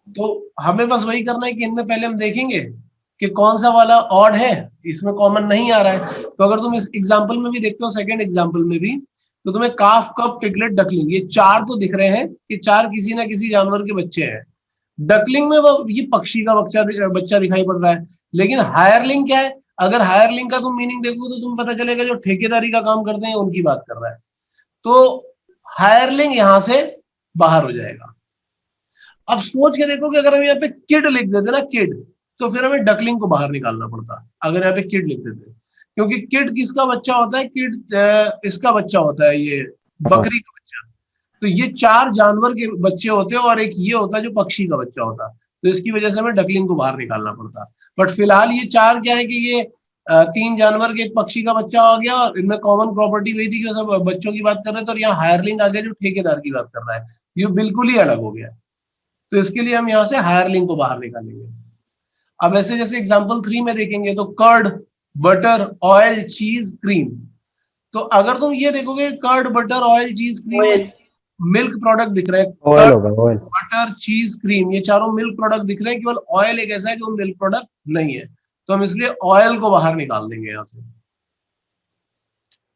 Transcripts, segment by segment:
तो हमें बस वही करना है कि इनमें पहले हम देखेंगे कि कौन सा वाला ऑड है, इसमें कॉमन नहीं आ रहा है। तो अगर तुम इस एग्जांपल में भी देखते हो, सेकंड एग्जांपल में भी, तो तुम्हें काफ, कप, पिगलेट, डकलिंग, ये चार तो दिख रहे हैं कि चार किसी ना किसी जानवर के बच्चे हैं। डकलिंग में वो ये पक्षी का बच्चा बच्चा दिखाई पड़ रहा है। लेकिन हायरलिंग क्या है? अगर हायरलिंग का तुम मीनिंग देखो तो तुम्हें पता चलेगा जो ठेकेदारी का काम करते हैं उनकी बात कर रहा है। तो हायरलिंग यहां से बाहर हो जाएगा। अब सोच के देखो कि अगर हम यहाँ पे किड लिख देते ना, किड, तो फिर हमें डकलिंग को बाहर निकालना पड़ता अगर यहाँ पे किड लिख देते, क्योंकि किड किसका बच्चा होता है? किड इसका बच्चा होता है, ये बकरी का बच्चा। तो ये चार जानवर के बच्चे होते हैं और एक ये होता है जो पक्षी का बच्चा होता है। तो इसकी वजह से हमें डकलिंग को बाहर निकालना पड़ता। बट फिलहाल ये चार क्या है कि ये तीन जानवर के एक पक्षी का बच्चा आ गया, और इनमें कॉमन प्रॉपर्टी वही थी कि वो सब बच्चों की बात कर रहे थे, और यहाँ हायरलिंग आ गया जो ठेकेदार की बात कर रहा है। ये बिल्कुल ही अलग हो गया। तो इसके लिए हम यहाँ से हायरलिंग को बाहर निकालेंगे। अब ऐसे जैसे एग्जांपल 3 में देखेंगे तो कर्ड, बटर, ऑयल, चीज, क्रीम। तो अगर तुम ये देखोगे कर्ड, बटर, ऑयल, चीज, क्रीम में ऑयल। मिल्क प्रोडक्ट दिख रहे हैं। ऑयल कर्ड, होगा, ऑयल। बटर, चीज, क्रीम, ये चारों मिल्क प्रोडक्ट दिख रहे हैं। केवल ऑयल एक ऐसा है जो मिल्क प्रोडक्ट नहीं है। तो हम इसलिए ऑयल को बाहर निकाल देंगे यहां से।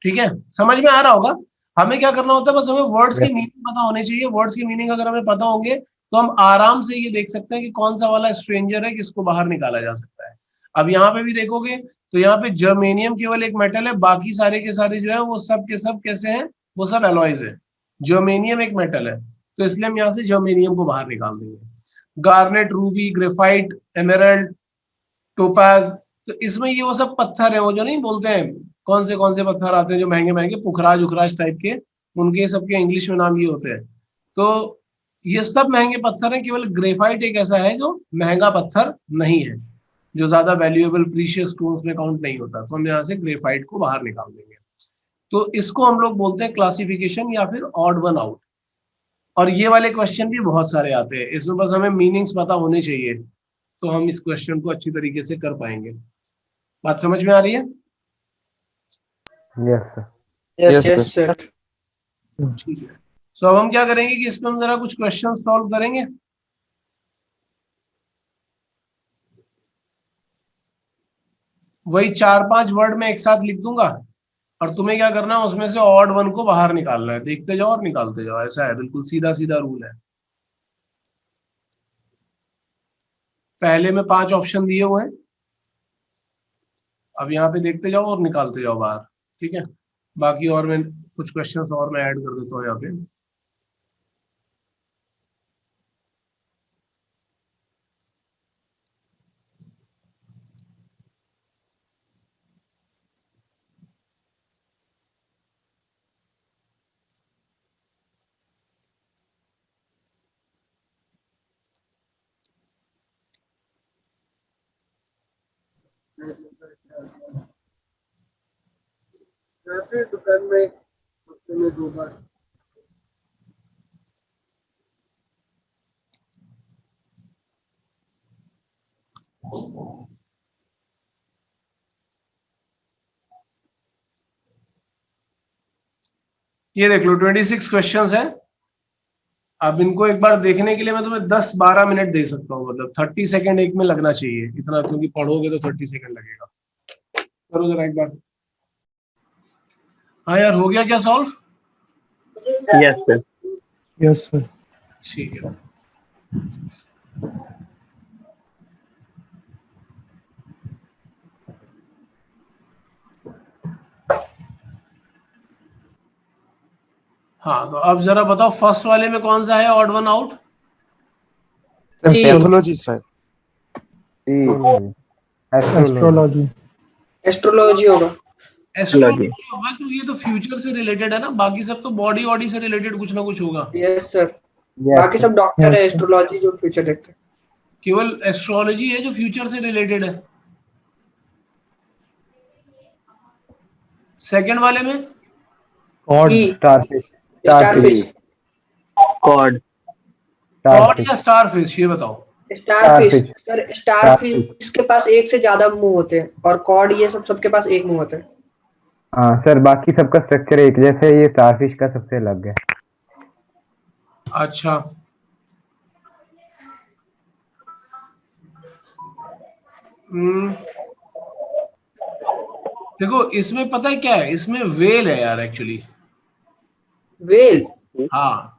ठीक है, समझ में आ रहा होगा? हमें क्या करना होता है, बस हमें वर्ड्स की यस। मीनिंग पता होने चाहिए। वर्ड्स की मीनिंग अगर हमें पता होंगे तो हम आराम से ये देख सकते हैं कि कौन सा वाला स्ट्रेंजर है किसको बाहर निकाला जा सकता है। अब यहाँ पे भी देखोगे तो यहाँ पे जर्मेनियम केवल एक मेटल है, बाकी सारे के सारे जो है वो सब के सब कैसे हैं? वो सब एलॉयज है। जर्मेनियम एक मेटल है, तो इसलिए हम यहाँ से जर्मेनियम को बाहर निकाल देंगे। Garnet, Ruby, graphite, emerald, topaz, तो इसमें ये वो सब पत्थर है, वो जो नहीं बोलते हैं कौन से पत्थर आते हैं जो महंगे महंगे पुखराज उखराज टाइप के, उनके सबके इंग्लिश में नाम ये होते हैं। तो ये सब महंगे पत्थर हैं, केवल ग्रेफाइट एक ऐसा है जो महंगा पत्थर नहीं है, जो ज्यादा वैल्यूएबल प्रीशियस स्टोन्स में काउंट नहीं होता। तो हम यहाँ से ग्रेफाइट को बाहर निकाल देंगे। तो इसको हम लोग बोलते हैं क्लासिफिकेशन या फिर ऑड वन आउट। और ये वाले क्वेश्चन भी बहुत सारे आते हैं, इसमें बस हमें मीनिंग्स पता होने चाहिए, तो हम इस क्वेश्चन को अच्छी तरीके से कर पाएंगे। बात समझ में आ रही है? Yes sir. Yes yes sir. ठीक है। सो अब हम क्या करेंगे कि इसमें हम जरा कुछ क्वेश्चन सॉल्व करेंगे। वही चार पांच वर्ड में एक साथ लिख दूंगा, और तुम्हें क्या करना है उसमें से ऑड वन को बाहर निकालना है। देखते जाओ और निकालते जाओ, ऐसा है, बिल्कुल सीधा सीधा रूल है। पहले में 5 ऑप्शन दिए हुए हैं, अब यहाँ पे देखते जाओ और निकालते जाओ बाहर। ठीक है, बाकी और मैं कुछ क्वेश्चंस और मैं ऐड कर देता हूँ यहाँ पे। दुकान में हफ्ते में 2 बार। ये देख लो 26 क्वेश्चंस हैं। अब इनको एक बार देखने के लिए मैं तुम्हें 10-12 मिनट दे सकता हूँ, मतलब 30 सेकंड एक में लगना चाहिए इतना, क्योंकि पढ़ोगे तो 30 सेकंड लगेगा। करो जरा एक बार। हाँ यार, हो गया क्या solve? Yes sir. Yes sir. ठीक है। हाँ, तो अब जरा बताओ फर्स्ट वाले में कौन सा है odd one out? Pathology sir. Astrology. Astrology होगा। एस्ट्रोलॉजी होगा, क्योंकि ये तो फ्यूचर से रिलेटेड है ना, बाकी सब तो बॉडी वॉडी से रिलेटेड कुछ ना कुछ होगा। Yes sir. बाकी सब डॉक्टर है, एस्ट्रोलॉजी जो फ्यूचर देखते हैं। केवल एस्ट्रोलॉजी है जो फ्यूचर से रिलेटेड है। सेकंड वाले में cod, starfish. Starfish. Cod. Cod या स्टारफिश, ये बताओ। Starfish sir. स्टारफिश के पास एक से ज्यादा मुंह होते हैं, और कॉड ये सब सबके पास एक मुंह होता है। हाँ सर, बाकी सबका स्ट्रक्चर एक जैसे, ये स्टारफिश का सबसे अलग है। अच्छा, देखो इसमें पता है क्या है, इसमें वेल है यार एक्चुअली। वेल। हाँ,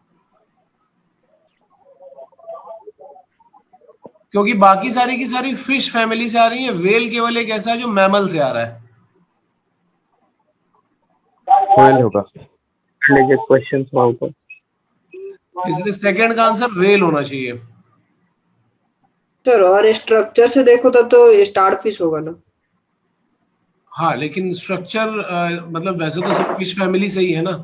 क्योंकि बाकी सारी की सारी फिश फैमिली से आ रही है, वेल केवल एक ऐसा है जो मैमल से आ रहा है। वेल होगा। क्वेश्चन सॉल्व कर। इसलिए सेकंड का आंसर वेल होना चाहिए। सर और स्ट्रक्चर से देखो तो स्टार फिश होगा ना। हाँ, लेकिन स्ट्रक्चर मतलब वैसे तो सब फिश फैमिली से ही है ना,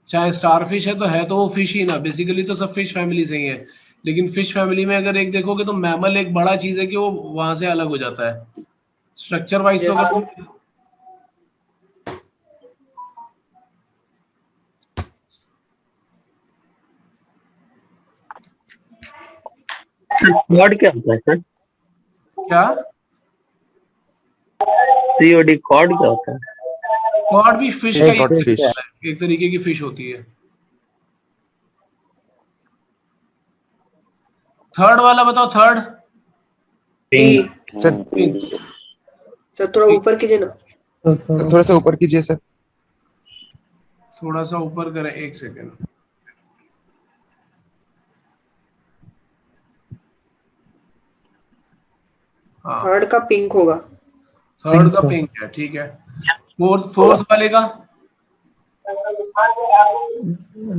चाहे स्टार फिश है तो वो फिश ही ना, बेसिकली तो सब फिश फैमिली से ही है। लेकिन फिश फैमिली में अगर एक देखोगे तो मैमल एक बड़ा चीज है कि वो वहां से अलग हो जाता है स्ट्रक्चर वाइज। तो Yes. अगर कॉड क्या होता है सर? क्या सीओडी कॉड क्या होता है? कॉड भी फिश का ही कॉड फिश। एक तरीके की फिश होती है। थर्ड वाला बताओ, थर्ड। ई। सर सर थोड़ा ऊपर कीजिए ना। थोड़ा सा ऊपर कीजिए सर। थोड़ा सा ऊपर करें, एक सेकेंड। हाँ, थर्ड का पिंक होगा। थर्ड का sir. पिंक है, ठीक है। फोर्थ वाले का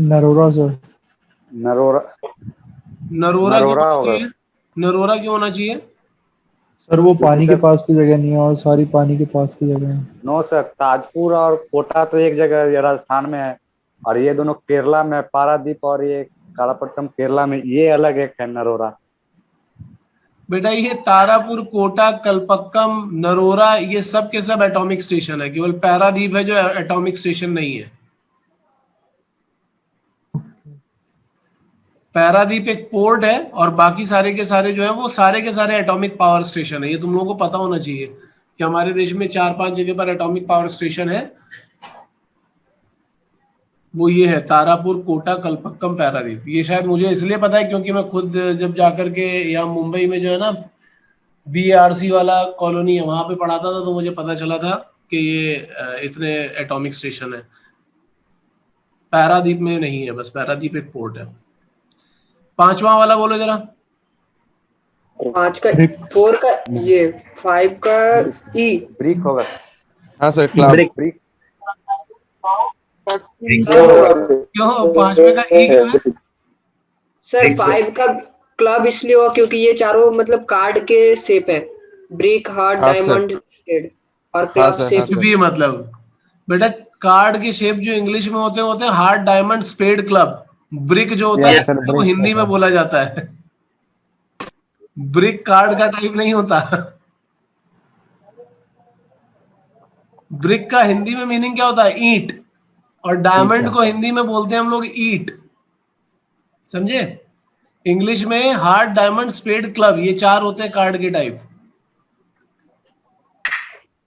नरोरा सर। नरोरा। नरोरा क्यों नरोरा होना होगा। चाहिए? नरोरा क्यों होना चाहिए? सर वो पानी के सर- पास की जगह नहीं है और सारी पानी के पास की जगह है। नो सर, ताजपुर और कोटा तो एक जगह ये राजस्थान में है, और ये दोनों केरला में, पारादीप और ये कालापट्टनम केरला में, ये अलग एक है नरोरा। बेटा ये तारापुर, कोटा, कलपक्कम, नरोरा ये सब के सब एटॉमिक स्टेशन है, केवल पैरादीप है जो एटॉमिक स्टेशन नहीं है। पैरादीप एक पोर्ट है और बाकी सारे के सारे जो है वो सारे के सारे एटॉमिक पावर स्टेशन है। ये तुम लोगों को पता होना चाहिए कि हमारे देश में 4-5 जगह पर एटॉमिक पावर स्टेशन है। वो ये है तारापुर, कोटा, कलपक्कम, पैरादीप। ये शायद मुझे इसलिए पता है क्योंकि मैं खुद जब जाकर के यहाँ मुंबई में जो है ना BARC वाला कॉलोनी है वहां पे पढ़ाता था, तो मुझे पता चला था कि ये इतने एटॉमिक स्टेशन है। पैरादीप में नहीं है, बस पैरादीप एक पोर्ट है। पांचवा वाला बोलो जरा। 5 का, ब्रिक। 4 का ये, 5 का ई। ब्रिक होगा। हाँ सर क्लाउड। ब्रिक। क्यों पांचवे का ई क्यों है? सर 5 का क्लब इसलिए हुआ क्योंकि ये चारों मतलब कार्ड के शेप है। ब्रिक, हार्ट, हाँ, सर। डायमंड, स्पेड और हाँ, क्लब सर, शेप। हाँ, सर। भी मतलब बेटा कार्ड के शेप जो इंग्लिश में होते हैं heart, diamond, spade, club. Brick जो होता Yes, है sir, वो brick हिंदी में होता है। बोला जाता है। ब्रिक कार्ड का टाइप नहीं होता। ब्रिक का हिंदी में मीनिंग क्या होता है? ईंट। और डायमंड को हिंदी में बोलते हैं हम लोग ईट। समझे? इंग्लिश में हार्ट, डायमंड, स्पेड, क्लब ये 4 होते हैं कार्ड के टाइप।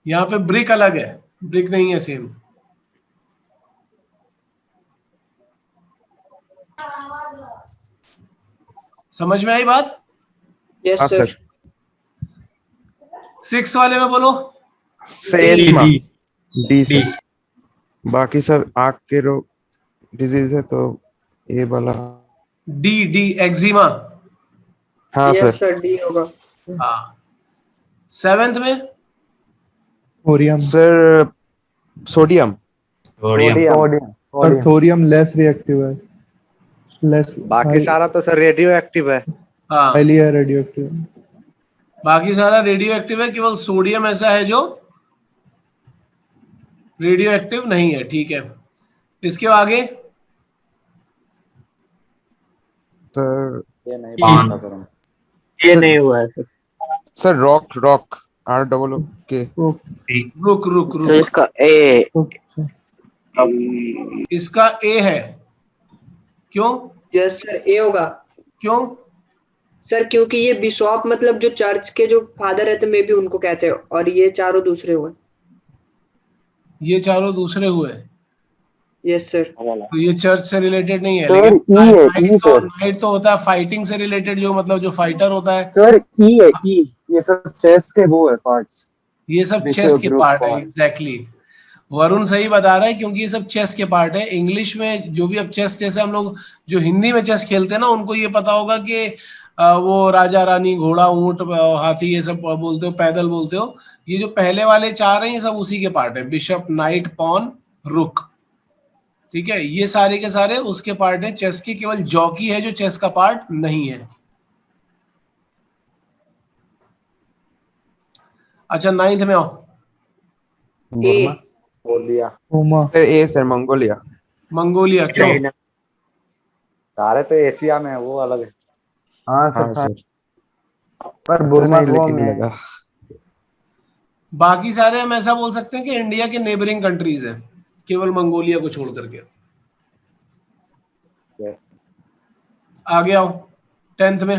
यहाँ पे ब्रिक अलग है, ब्रिक नहीं है सेम। समझ में आई बात? यस हाँ सर। सर। 6 वाले में बोलो। सेस्मा। D sir. बाकी सब आँख के रोग डिजीज है तो ये वाला। D eczema. हाँ यस सर। सर, डी होगा। हाँ। 7th में thorium. Sir sodium. Sodium. Sir thorium less reactive है। लेस बाकी सारा तो सर रेडियो एक्टिव है। हाँ, हाईली है रेडियो एक्टिव। बाकी सारा रेडियो एक्टिव है, केवल सोडियम ऐसा है जो रेडियो एक्टिव नहीं है। ठीक है, इसके आगे सर ये नहीं पता सर हम। ये नहीं हुआ है sir. Sir rock rock ROO के। रुक रुक सर रुक, इसका ए। इसका ए है। क्यों? यस सर, ए होगा। क्यों? सर क्योंकि ये बिशॉप मतलब जो चर्च के जो फादर रहते मे भी उनको कहते हैं, और ये चारों दूसरे हुए। ये चारों दूसरे हुए, यस सर। तो ये चर्च से रिलेटेड नहीं है। सर, लेकिन ई है, नाइट ई तो सर। नाइट तो होता है फाइटिंग से रिलेटेड, जो मतलब जो फाइटर होता है। सर ई है, ई ये सब चेस्ट के वो है पार्ट्स। ये सब This चेस्ट is के group पार्ट है, part. एग्जैक्टली। वरुण सही बता रहा है, क्योंकि ये सब चेस के पार्ट है। इंग्लिश में जो भी अब चेस, जैसे हम लोग जो हिंदी में चेस खेलते हैं ना, उनको ये पता होगा कि वो राजा रानी, घोड़ा, ऊंट, हाथी, ये सब बोलते हो, पैदल बोलते हो। ये जो पहले वाले चार हैं, ये सब उसी के पार्ट है, बिशप, नाइट, पॉन, रुक। ठीक है, ये सारे के सारे उसके पार्ट है चेस के। केवल जॉकी है जो चेस का पार्ट नहीं है। अच्छा, 9th में आओ। ए। बोल दिया। Roma. Sir A sir, Mongolia. Mongolia क्यों? चाइना। सारे तो एशिया में है, वो अलग है। हाँ हाँ सर, सर, पर पता बुर्मा नहीं वो लेकिन में लगा। बाकी सारे हम ऐसा बोल सकते हैं कि इंडिया के नेबरिंग कंट्रीज है, केवल मंगोलिया को छोड़ करके। Yes. आगे आओ। 10th में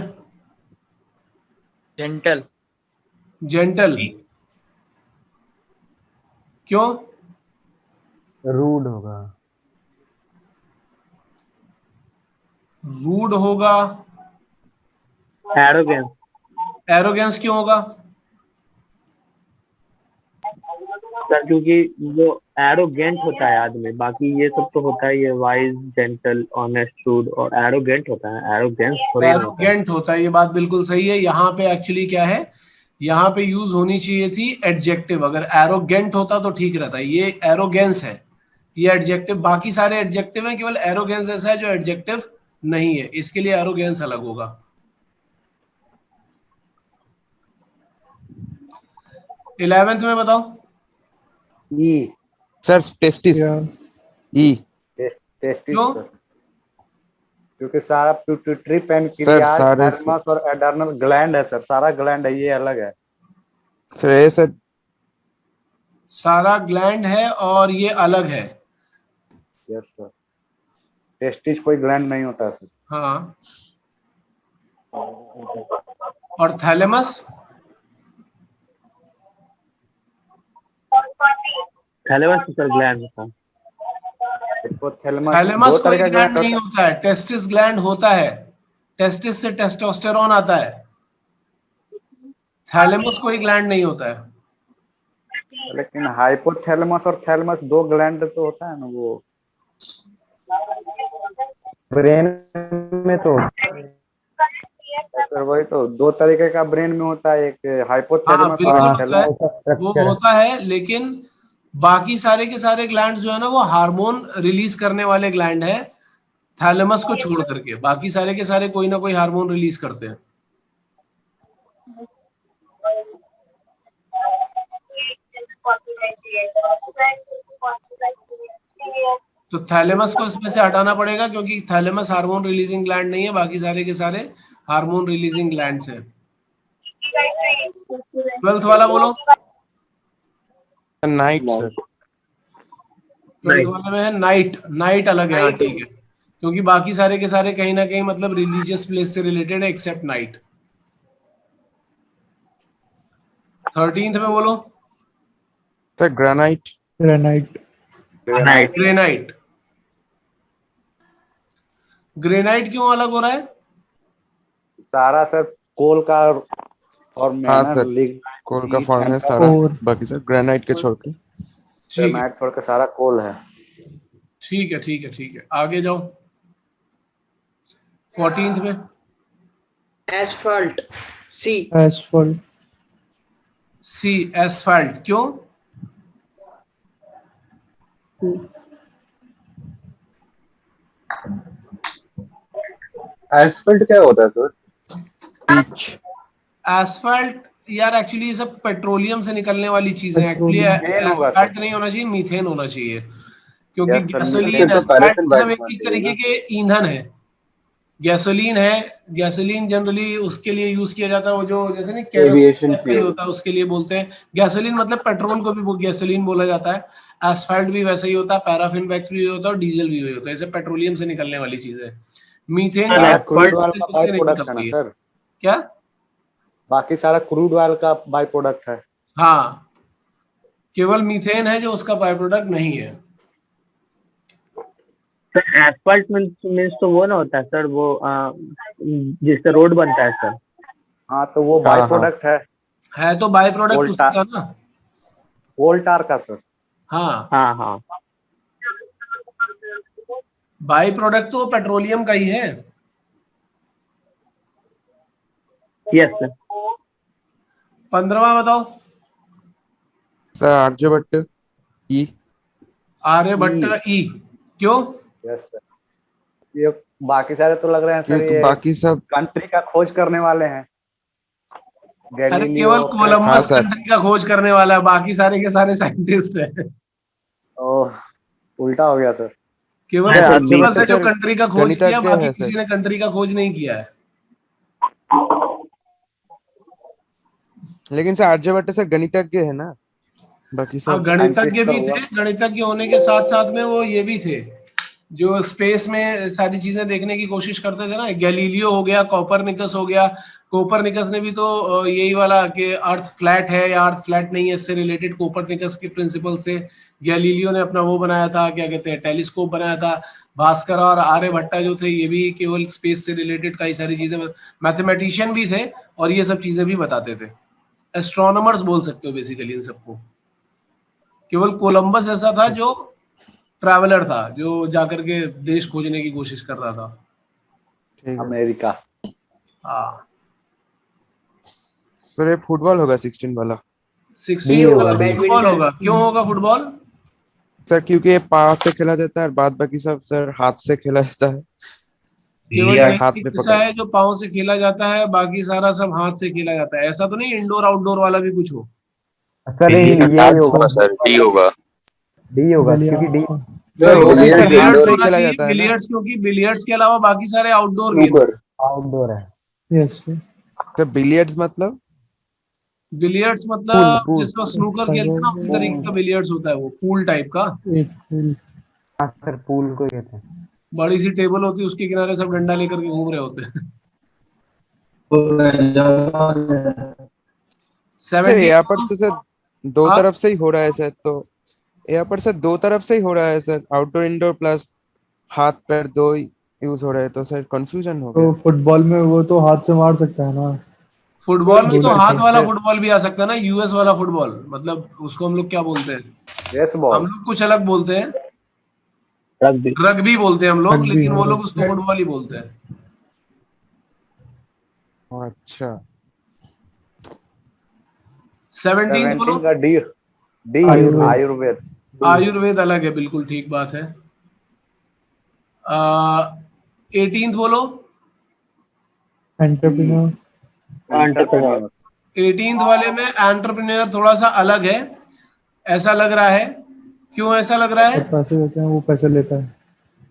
जेंटल। जेंटल क्यों? रूड होगा। रूड होगा। एरोगेंस। एरोगेंस क्यों होगा? सर क्योंकि जो एरोगेंट होता है आदमी, बाकी ये सब तो होता है, ये वाइज, जेंटल, ऑनेस्ट, रूड, और एरोगेंट होता है, एरोगेंस थोड़ी ना होता है। एरोगेंट होता है, ये बात बिल्कुल सही है। यहाँ पे एक्चुअली क्या है, यहाँ पे यूज होनी चाहिए थी एडजेक्टिव। अगर एरोगेंट होता तो ठीक रहता। ये एरोगेंस है, ये एडजेक्टिव। बाकी सारे एडजेक्टिव हैं, केवल एरोगेंस ऐसा है जो एडजेक्टिव नहीं है, इसके लिए एरोगेंस अलग होगा। 11th में बताओ। ई। Sir testis. या ई। टेस्टिस क्यों? सर। क्योंकि सारा पिट्यूटरी, सर पैनक्रियाज, सारे थैलमस और एडर्नल ग्लैंड है सर, सारा ग्लैंड है, ये अलग है। Sir A sir. सारा ग्लैंड है और ये अलग है। Yes sir. टेस्टिस कोई ग्लैंड नहीं होता सर। हाँ, और थैलेमस? थैलेमस तो सर ग्लैंड होता है। थैलेमस दो कोई तरह का ग्लैंड ग्लैंड नहीं होता होता है, टेस्टिस ग्लैंड होता है। टेस्टिस से टेस्टोस्टेरोन आता है, थैलेमस कोई ग्लैंड नहीं होता है। है, लेकिन हाइपोथैलेमस और थैलेमस दो ग्लैंड तो होता है ना वो। ब्रेन में तो सर वही तो, दो तरीके का ब्रेन में होता है, एक हाँ हाइपोथैलेमस बिल्कुल और होता है, उसका वो स्ट्रक्चर होता है, लेकिन बाकी सारे के सारे ग्लैंड जो है ना, वो हार्मोन रिलीज करने वाले ग्लैंड है। थैलेमस को छोड़ करके बाकी सारे के सारे कोई ना कोई हार्मोन रिलीज करते हैं। तो थैलेमस को इसमें से हटाना पड़ेगा, क्योंकि थैलेमस हार्मोन रिलीजिंग ग्लैंड नहीं है, बाकी सारे के सारे हार्मोन रिलीजिंग ग्लैंड्स हैं। 12th वाला बोलो। Night sir. 12th वाले में है नाइट। नाइट अलग है, हाँ नाइट। ठीक है, क्योंकि बाकी सारे के सारे कहीं ना कहीं मतलब रिलीजियस प्लेस से रिलेटेड है, एक्सेप्ट नाइट। 13th में बोलो। Sir granite. Granite. Granite. Granite क्यों अलग हो रहा है? सारा सर कोल का और हाँ मैनर सर, लिग कोल का फॉर्म है सारा, और बाकी सर ग्रेनाइट के छोड़ के। ठीक है, ग्रेनाइट छोड़ के सारा कोल है। ठीक है, ठीक है, ठीक है, आगे जाओ। 14th में एसफल्ट। सी। एसफॉल्ट। सी, एसफाल्ट क्यों? एसफल्ट क्या होता है सर? पिच। एसफाल्ट यार एक्चुअली ये सब पेट्रोलियम से निकलने वाली चीजें हैं। एक्चुअली मीथेन होगा सर। एसफाल्ट नहीं होना चाहिए, मीथेन होना चाहिए, क्योंकि Yes, sir, गैसोलीन, मीथेन। तो एसफाल्ट पैराफिन सब व्हाइट एक होना एक चाहिए तरीके ना? के ईंधन है। गैसोलीन है, गैसोलीन जनरली उसके लिए यूज किया जाता है, वो जो जैसे नहीं एविएशन केरोसिन फ्यूल। होता है, उसके लिए बोलते हैं गैसोलीन। मतलब पेट्रोल को भी वो गैसोलीन बोला जाता है। एसफाल्ट भी वैसे ही होता है, पैराफिन वैक्स भी होता है, और डीजल भी वही होता है। ऐसे पेट्रोलियम से निकलने वाली चीजें। मीथेन सारा क्रूड एसफाल्ट ऑयल का बाई से नहीं प्रोडक्ट है ना निकलती है। सर। क्या? बाकी सारा क्रूड ऑयल का बाई प्रोडक्ट है। हाँ, केवल मीथेन है जो उसका बाय प्रोडक्ट नहीं है। सर एसफल्ट मीन्स तो वो ना होता है सर, वो जिससे रोड बनता है सर। हाँ तो वो हाँ, बाई हाँ। प्रोडक्ट है। है तो बाय प्रोडक्ट वोल्टा उसका ना। वोल्टार का सर। हाँ, हाँ हाँ बाय प्रोडक्ट तो पेट्रोलियम का ही है। Yes sir. 15वां बताओ। Sir Aryabhata E. Aryabhata E. क्यों? Yes sir. ये बाकी सारे तो लग रहे हैं सर क्योंकि ये बाकी सब कंट्री का खोज करने वाले हैं। अरे गैलीलियो केवल हाँ कोलंबस सर। कंट्री का खोज करने वाला है, बाकी सारे के सारे साइंटिस्ट हैं। ओह, उल्टा हो गया सर। केवल सर कोलंबस आर्यभट्ट है जो सर कंट्री का खोज किया, गणितज्ञ बाकी है किसी सर। ने कंट्री का खोज नहीं किया है। लेकिन सर आर्यभट्ट सर गणितज्ञ है ना, बाकी हाँ, सब गणितज्ञ साइंटिस्ट तो भी हुआ। थे। गणितज्ञ होने के साथ साथ में वो ये भी थे जो स्पेस में सारी चीजें देखने की कोशिश करते थे ना। गैलीलियो हो गया, कोपरनिकस हो गया। कोपरनिकस ने भी तो यही वाला कि अर्थ फ्लैट है या अर्थ फ्लैट नहीं है, इससे रिलेटेड कोपरनिकस के प्रिंसिपल से गैलीलियो ने अपना वो बनाया था, क्या कहते हैं, टेलीस्कोप बनाया था। भास्कर और आर्यभट्टा जो थे ये भी केवल स्पेस से रिलेटेड कई सारी चीजें, मैथमेटिशियन भी थे और ये सब चीजें भी बताते थे। एस्ट्रोनॉमर्स बोल सकते हो बेसिकली इन सबको। केवल कोलंबस ऐसा था जो ट्रैवलर था, जो जाकर के देश खोजने की कोशिश कर रहा था। ठीक है। अमेरिका। हाँ, सर ये फुटबॉल होगा 16 वाला। 16 होगा, वाला फुटबॉल होगा। क्यों होगा फुटबॉल? सर क्योंकि ये पाँव से खेला जाता है और बाद बाकी सब सर हाथ से खेला जाता है। केवल हाथ यही में ऐसा पकड़। है जो पाँव से खेला जाता है, बाकी सारा सब हाथ से खेला जाता है। ऐसा तो नहीं इंडोर आउटडोर वाला भी कुछ हो। सर ये होगा, सर डी होगा। डी होगा क्योंकि डी सर वो भी सर हाथ बिलियर्ड्स से ही होना खेला चाहिए, जाता है ना। बिलियर्ड्स, क्योंकि बिलियर्ड्स के अलावा बाकी सारे आउटडोर गेम। आउटडोर है। Yes sir. सर बिलियर्ड्स मतलब बिलियर्ड्स मतलब पूल। जिसमें स्नूकर खेलते हैं ना, उसी तरीके का बिलियर्ड्स होता है, वो पूल टाइप का। एक फुल हाँ सर पूल को कहते हैं। बड़ी सी टेबल होती है, उसके किनारे सब डंडा लेकर के घूम रहे होते हैं। सर 17 यहाँ पर से सर दो हाँ, तरफ से ही हो रहा है सर, तो यहाँ पर सर दो तरफ से ही हो रहा है सर, आउटडोर इंडोर प्लस हाथ पैर दो यूज हो रहे हैं, तो सर कंफ्यूजन हो तो गया। फुटबॉल में वो तो हाथ से मार सकता है ना। फुटबॉल में दो तो हाथ तरफ वाला सर फुटबॉल भी आ सकता है ना, यूएस वाला फुटबॉल, मतलब उसको हम लोग क्या बोलते हैं? यस हम बॉल। लोग कुछ अलग बोलते हैं, रग्बी। रग्बी बोलते हैं हम लोग, रग्बी लेकिन वो है। लोग उसको फुटबॉल ही बोलते हैं। अच्छा। 17 बोलो। 17 का डी। डी आयुर्वेद। आयुर्वेद। आयुर्वेद अलग है, बिल्कुल ठीक बात है। 18 बोलो। एंटरप्रेन्योर। एंटरप्रेन्योर। 18 वाले में एंटरप्रेन्योर थोड़ा सा अलग है, ऐसा लग रहा है। क्यों ऐसा लग रहा है? और पैसे देते हैं, वो पैसे लेता है।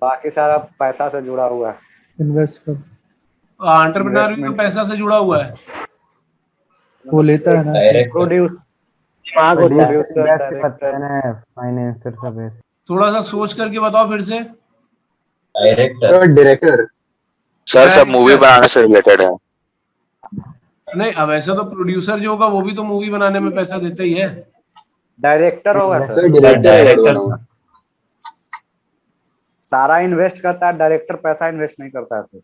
बाकी सारा पैसा से जुड़ा हुआ है। इन्वेस्ट कर, एंटरप्रेन्योर भी तो इन्वेस्टमेंट। पैसा से जुड़ा हुआ है। वो लेता है ना। प्रोड्यूस। दिमाग होता है। प्रोड्यूसर इन्वेस्ट करते डायरेक्टर। हैं ना, फाइनेंसर सब है। थोड़ा सा सोच करके बताओ फिर से। डायरेक्टर। सर सब मूवी डायरेक्टर बनाने से रिलेटेड है। नहीं, अब ऐसा तो प्रोड्यूसर जो होगा वो भी तो मूवी बनाने में पैसा देता ही है। डायरेक्टर होगा सर। डायरेक्टर। सारा इन्वेस्ट करता है, डायरेक्टर पैसा इन्वेस्ट नहीं करता है सर।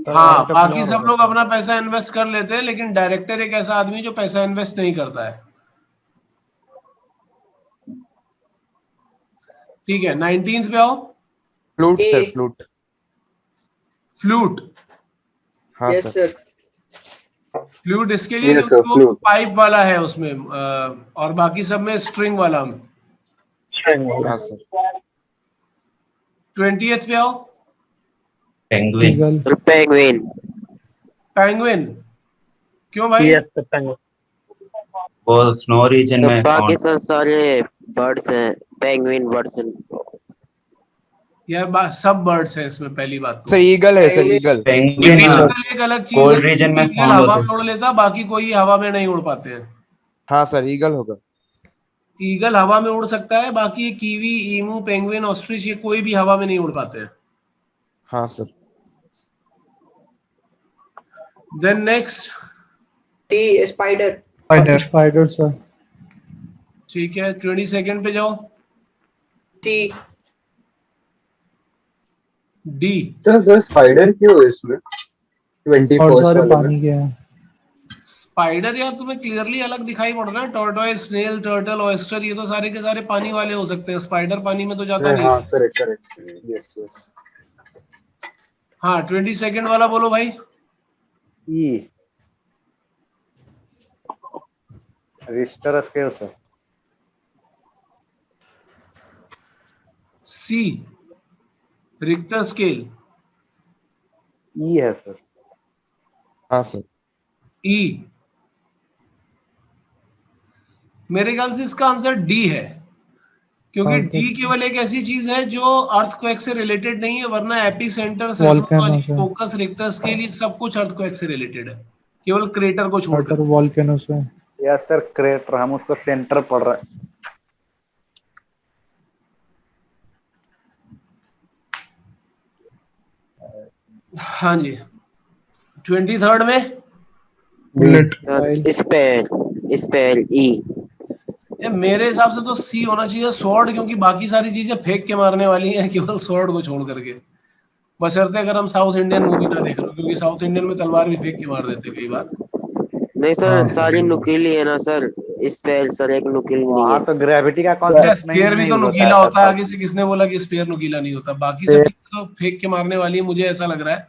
हाँ, बाकी सब लोग अपना पैसा इन्वेस्ट कर लेते हैं, लेकिन डायरेक्टर एक ऐसा आदमी जो पैसा इन्वेस्ट नहीं करता है। ठीक है, 19th पे आओ। Flute A. Sir, flute. Flute. हाँ यस सर। सर। फ्लूट इसके लिए जो पाइप वाला है उसमें, और बाकी सब में स्ट्रिंग वाला। हाँ सर। 20th पे आओ। ईगल। पेंगुइन। पेंगुइन। क्यों भाई? Yes sir penguin. वो स्नो रीजन में बाकी सब सारे बर्ड्स हैं, पेंगुइन बर्ड्स हैं। यार सब बर्ड्स हैं इसमें, पहली बात सर तो। ईगल है सर, ईगल। पेंगुइन ईगल एक अलग चीज है, कोल्ड रीजन में ईगल फाउंड हवा होते में उड़ लेता, बाकी कोई हवा में नहीं उड़ पाते हैं। हाँ सर ईगल होगा। ईगल हवा में उड़ सकता है, बाकी ये कीवी, ईमू, पेंगुइन, ऑस्ट्रिच ये कोई भी हवा में नहीं उड़ पाते हैं। हाँ sir. Then next. T spider. Spider sir. ठीक है, 22nd पे जाओ। टी। डी। सर स्पाइडर क्यों है इसमें? और सारे पानी के हैं। स्पाइडर यार तुम्हें क्लियरली अलग दिखाई पड़ रहा है, टॉर्टोइस, स्नेल, टर्टल, ऑयस्टर, ये तो सारे के सारे पानी वाले हो सकते हैं, स्पाइडर पानी में तो जाता नहीं हाँ है। करेक्ट करेक्ट यस यस हाँ 20 सेकंड वाला बोलो भाई। ई रिश्टर स्केल सर। सी रिक्टर स्केल। ई है सर। हाँ सर। ई मेरे ख्याल से इसका आंसर डी है, क्योंकि हाँ, डी सर। केवल एक ऐसी चीज है जो अर्थक्वेक से रिलेटेड नहीं है, वरना एपी सेंटर, Volcano से। फोकस, रिक्टर स्केल, ये सब कुछ अर्थक्वेक से रिलेटेड है, केवल क्रेटर को छोड़कर। वाटर वॉल्केनो से। यस सर क्रेटर, हम उसको सेंटर पढ़ रहे हैं। हाँ जी 23rd में बुलेट। स्पेल स्पेल ई। ये मेरे हिसाब से तो सी होना चाहिए, स्वॉर्ड, क्योंकि बाकी सारी चीजें फेंक के मारने वाली हैं केवल स्वॉर्ड को छोड़ करके, बशर्ते अगर हम साउथ इंडियन मूवी ना देख रहे हो, क्योंकि साउथ इंडियन में तलवार भी फेंक के मार देते हैं कई बार। नहीं सर, हाँ, सारी नुकीली है ना सर, स्पेल सर एक नुकीली नहीं वहाँ है। तो ग्रेविटी का कॉन्सेप्ट नहीं स्पेयर भी तो नहीं नुकीला है होता है, सर। आगे से किसने बोला कि स्पेयर नुकीला नहीं होता? बाकी सब चीजें तो फेंक के मारने वाली है, मुझे ऐसा लग रहा है,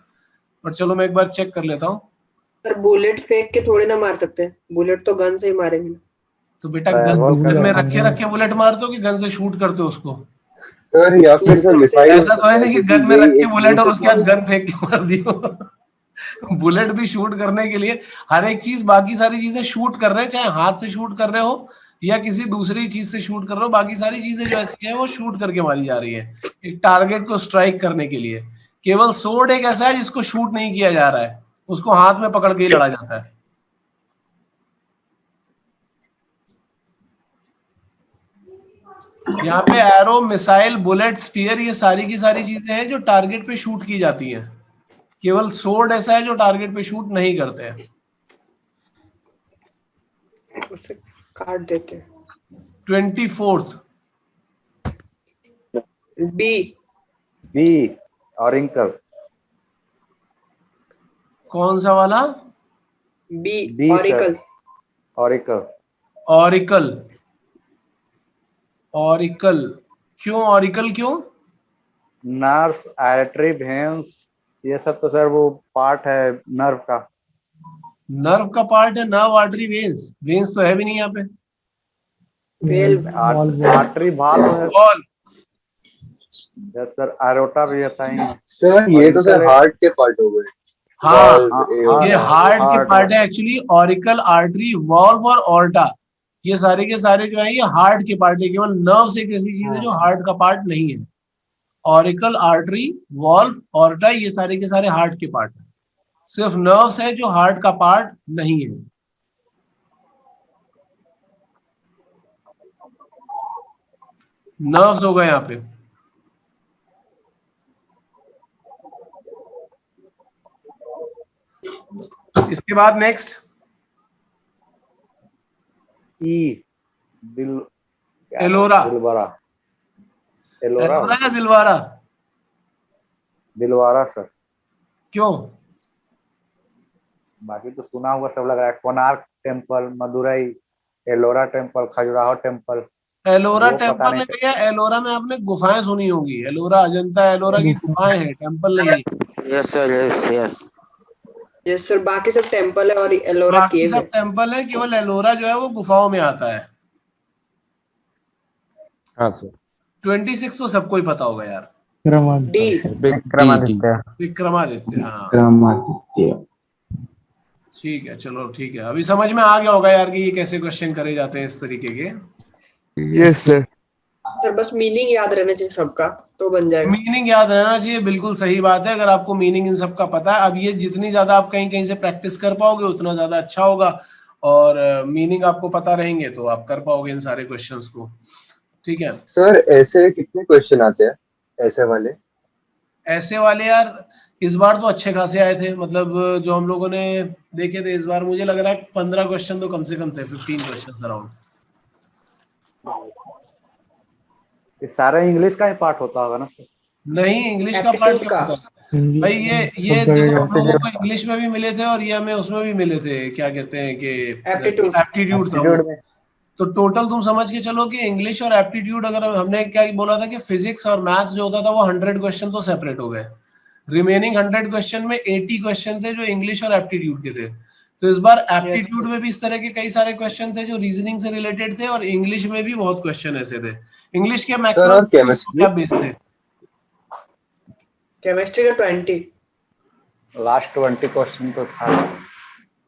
पर चलो मैं एक बार चेक कर लेता हूँ। सर बुलेट फेंक के थोड़े ना मार सकते, बुलेट तो गन से ही मारेंगे। तो बेटा Travel गन में करते रख के बुलेट मारते हो कि गन से शूट करते हो उसको? सर या फिर सर मिसाइल ऐसा तो है नहीं कि गन में रख के बुलेट और उसके बाद गन फेंक के मार दियो। बुलेट भी शूट करने के लिए हर एक चीज, बाकी सारी चीजें शूट कर रहे हैं, चाहे हाथ से शूट कर रहे हो या किसी दूसरी चीज से शूट कर रहे हो, बाकी सारी चीजें जो ऐसी है वो शूट करके मारी जा रही है एक टारगेट को स्ट्राइक करने के लिए। केवल सोर्ड एक ऐसा है जिसको शूट नहीं किया जा रहा है, उसको हाथ में पकड़ के ही लड़ा जाता है। यहाँ पे एरो, मिसाइल, बुलेट, स्पीयर, ये सारी की सारी चीजें हैं जो टारगेट पे शूट की जाती हैं। केवल सोर्ड ऐसा है जो टारगेट पे शूट नहीं करते हैं। उसे काट देते हैं। 24th B. बी ऑरिंकल। कौन सा वाला? B B auricle. Auricle. Auricle. Auricle क्यों? ऑरिकल क्यों? नर्व, आर्टरी, वेन्स, ये सब तो सर वो पार्ट है नर्व का। नर्व का पार्ट है, नर्व, आर्टरी, वेन्स। वेन्स तो है भी नहीं यहाँ पे। वेल आर्टरी वाल्व है। बॉल। यस सर, एरोटा भी होता है। सर ये तो सर हार्ट के पार्ट हो गए। हाँ valve, ये हार्ट के heart, पार्ट है एक्चुअली। ऑरिकल, आर्टरी, वॉल्व और ऑर्टा, ये सारे के सारे जो है ये हार्ट के पार्ट है। केवल नर्व एक ऐसी चीज है जो हार्ट का पार्ट नहीं है। ऑरिकल, आर्टरी, वॉल्व, ऑर्टा, ये सारे के सारे हार्ट के पार्ट है। सिर्फ नर्व्स है जो हार्ट का पार्ट नहीं है। नर्व्स हो गए यहाँ पे। इसके बाद नेक्स्ट ई दिल, एलोरा। दिलवारा। एलोरा एलोरा या दिलवारा? दिलवारा सर। क्यों? बाकी तो सुना हुआ सब लग रहा है। Konark temple, Madurai, Ellora temple, Khajuraho temple. Ellora वो पता टेम्पल नहीं है सर। भैया। एलोरा में आपने गुफाएं सुनी होगी। एलोरा, अजंता एलोरा की गुफाएं हैं, टेम्पल नहीं है। Yes sir, yes yes. Yes sir, बाकी सब टेम्पल है और एलोरा बाकी केव सब है। टेम्पल है, केवल एलोरा जो है वो गुफाओं में आता है। हाँ सर। 26 तो सबको ही पता होगा यार। डी। विक्रमादित्य। विक्रमादित्य। हाँ विक्रमादित्य। ठीक है, चलो ठीक है, अभी समझ में आ गया होगा यार कि ये कैसे क्वेश्चन करे जाते हैं इस तरीके के। Yes sir. सर बस मीनिंग याद रहना चाहिए सबका, तो बन जाएगा। मीनिंग याद रहना चाहिए, बिल्कुल सही बात है। अगर आपको मीनिंग इन सब का पता है, अब ये जितनी ज्यादा आप कहीं कहीं से प्रैक्टिस कर पाओगे उतना ज्यादा अच्छा होगा, और मीनिंग आपको पता रहेंगे तो आप कर पाओगे इन सारे क्वेश्चंस को। ठीक है सर ऐसे कितने क्वेश्चन आते हैं ऐसे वाले? ऐसे वाले यार इस बार तो अच्छे खासे आए थे, मतलब जो हम लोगों ने देखे थे इस बार, मुझे लग रहा है 15 क्वेश्चन तो कम से कम थे, 15 क्वेश्चन अराउंड। ये सारा इंग्लिश का ही पार्ट होता होगा ना सर? नहीं, इंग्लिश का पार्ट एप्टीट्यूड क्या का। होता है भाई? ये सब जगह देखो, का। हम लोगों को इंग्लिश में भी मिले थे और ये हमें उसमें भी मिले थे, क्या कहते हैं कि एप्टीट्यूड। एप्टीट्यूड था वो। तो टोटल तुम समझ के चलो कि इंग्लिश और एप्टीट्यूड, अगर हमने क्या बोला था कि फिजिक्स और मैथ्स जो होता था वो 100 क्वेश्चन तो सेपरेट हो गए, रिमेनिंग 100 क्वेश्चन में 80 क्वेश्चन थे जो इंग्लिश और एप्टीट्यूड के थे। तो इस बार एप्टीट्यूड में भी इस तरह के कई सारे क्वेश्चन थे जो रीजनिंग से रिलेटेड थे, और इंग्लिश में भी बहुत क्वेश्चन ऐसे थे। इंग्लिश के सर और मैक्सिमम केमिस्ट्री क्या बेस थे? केमिस्ट्री का 20। लास्ट 20 क्वेश्चन तो था।